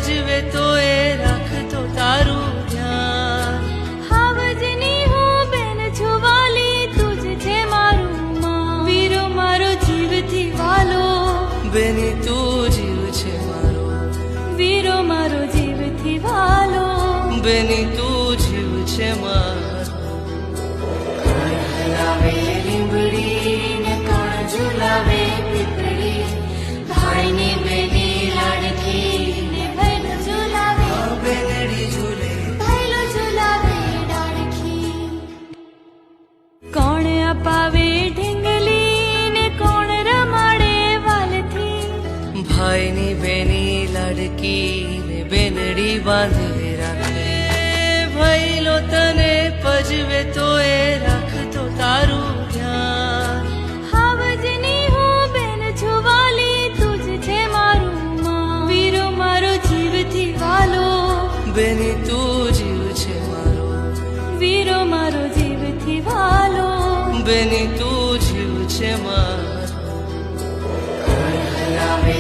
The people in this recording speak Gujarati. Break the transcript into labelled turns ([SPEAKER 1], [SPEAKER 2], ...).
[SPEAKER 1] પજવે તો એ રાખતો તારું ધ્યાન.
[SPEAKER 2] હાવજની હું બેન છું વાલી, તું જ છે મારું માં. વીરો મારો જીવથી વાલો,
[SPEAKER 1] બેની તું જીવ છે મારો.
[SPEAKER 2] વીરો મારો જીવથી વાલો,
[SPEAKER 1] બેની તું જીવ છે મારો.
[SPEAKER 2] કોણ હલાવે લીંબડી ને કોણ ઝુલાવે પીપળી, ભાઈની બેની લાડકી ને ભાઈલો ઝુલાવે,
[SPEAKER 1] બેનડી ઝૂલે
[SPEAKER 2] ભાઈલો ઝુલાવે ડાળખી. કોણ અપાવે ઢીંગલી ને કોણ રમાડે વાલથી,
[SPEAKER 1] ભાઈની બેની લાડકી ને બેનડી બાંધે રાખે. ભઈલો તને પજવે તો એ રાખતો તારું ધ્યાન.
[SPEAKER 2] હાવજની હું બેન છું વાલી, તું જ છે મારું માં. વીરો મારો જીવથી વાલો,
[SPEAKER 1] બેની તું જીવ છે મારો.
[SPEAKER 2] વીરો મારો જીવથી વાલો,
[SPEAKER 1] બેની તું જીવ છે મારો.
[SPEAKER 2] કોણ હલાવે